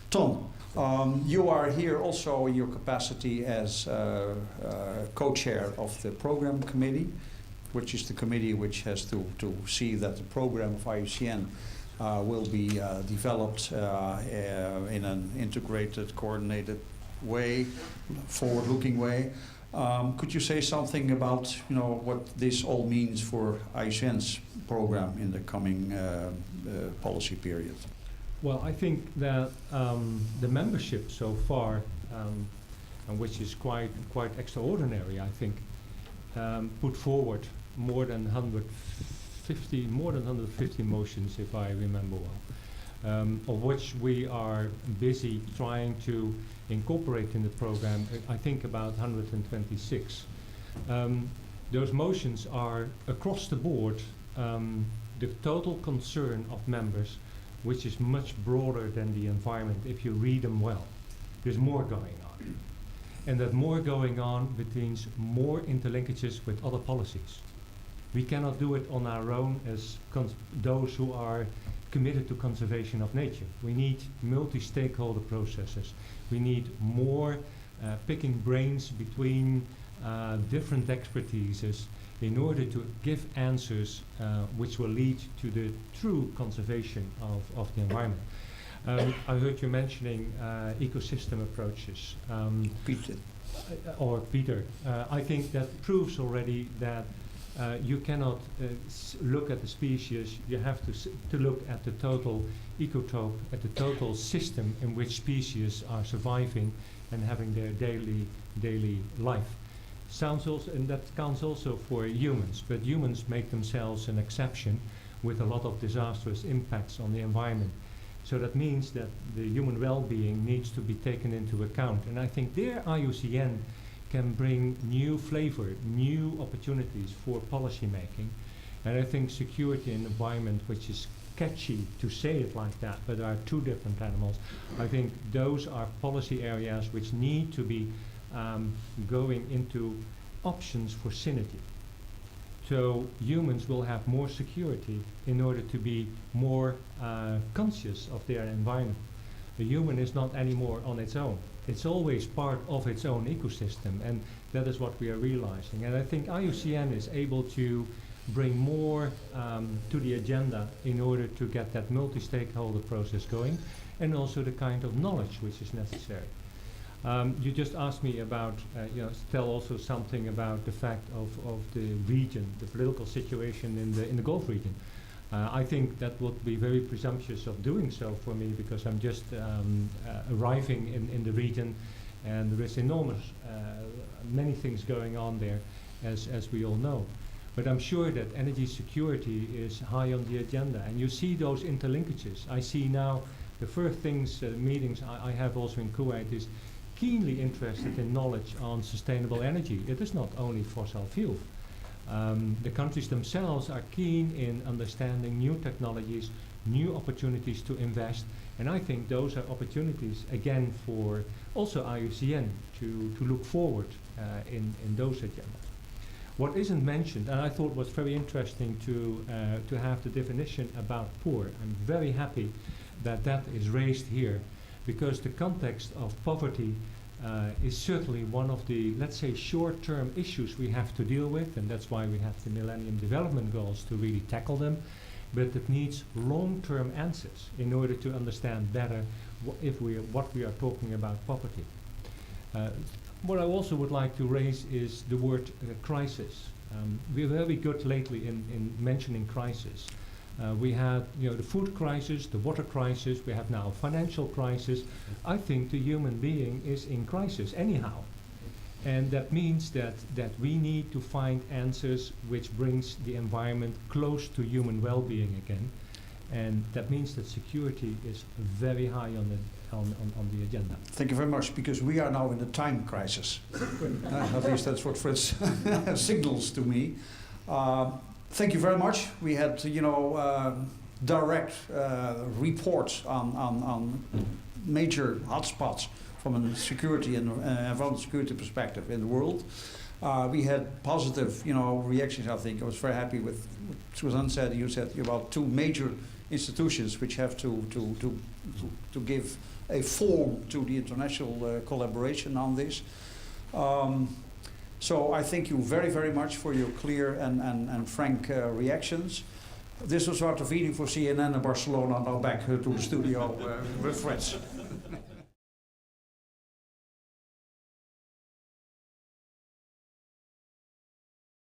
Tom, you are here also in your capacity as co-chair of the program committee, which is the committee which has to see that the program of IUCN will be developed in an integrated, coordinated way, forward-looking way. Could you say something about what this all means for IUCN's program in the coming policy period? Well, I think that the membership so far, and which is quite extraordinary, I think, put forward more than 150 motions, if I remember well, of which we are busy trying to incorporate in the program. I think about 126. Those motions are across the board the total concern of members, which is much broader than the environment if you read them well. There's more going on. And that more going on means more interlinkages with other policies. We cannot do it on our own as those who are committed to conservation of nature. We need multi-stakeholder processes. We need more picking brains between different expertises in order to give answers which will lead to the true conservation of the environment. I heard you mentioning ecosystem approaches. Peter. Or Peter. I think that proves already that you cannot look at the species. You have to look at the total ecotope, at the total system in which species are surviving and having their daily life. Sounds also, and that counts also for humans, but humans make themselves an exception with a lot of disastrous impacts on the environment. So that means that the human well-being needs to be taken into account. And I think there IUCN can bring new flavor, new opportunities for policy making. And I think security and environment, which is catchy to say it like that, but there are two different animals. I think those are policy areas which need to be going into options for synergy. So humans will have more security in order to be more conscious of their environment. The human is not anymore on its own. It's always part of its own ecosystem, and that is what we are realizing. And I think IUCN is able to bring more to the agenda in order to get that multi-stakeholder process going, and also the kind of knowledge which is necessary. You just asked me about, tell also something about the fact of the region, the political situation in the Gulf region. I think that would be very presumptuous of doing so for me, because I'm just arriving in the region, and there is enormous, many things going on there, as we all know. But I'm sure that energy security is high on the agenda, and you see those interlinkages. I see now the first things, meetings I have also in Kuwait is keenly interested in knowledge on sustainable energy. It is not only fossil fuel. The countries themselves are keen in understanding new technologies, new opportunities to invest, and I think those are opportunities again for also IUCN to look forward in those agendas. What isn't mentioned, and I thought was very interesting to have the definition about poor. I'm very happy that that is raised here, because the context of poverty is certainly one of the, let's say, short-term issues we have to deal with, and that's why we have the Millennium Development Goals to really tackle them. But it needs long-term answers in order to understand better what we are talking about poverty. What I also would like to raise is the word crisis. We're very good lately in mentioning crisis. We had the food crisis, the water crisis, we have now a financial crisis. I think the human being is in crisis anyhow. And that means that we need to find answers which brings the environment close to human well-being again. And that means that security is very high on the agenda. Thank you very much, because we are now in a time crisis. At least that's what Fritz signals to me. Thank you very much. We had, direct reports on major hotspots from a security and environmental security perspective in the world. We had positive, reactions. I think I was very happy with what Suzanne said. You said about 2 major institutions which have to give a form to the international collaboration on this. So I thank you very, very much for your clear and frank reactions. This was Wouter Wieding for CNN in Barcelona. Now back to the studio with Frits.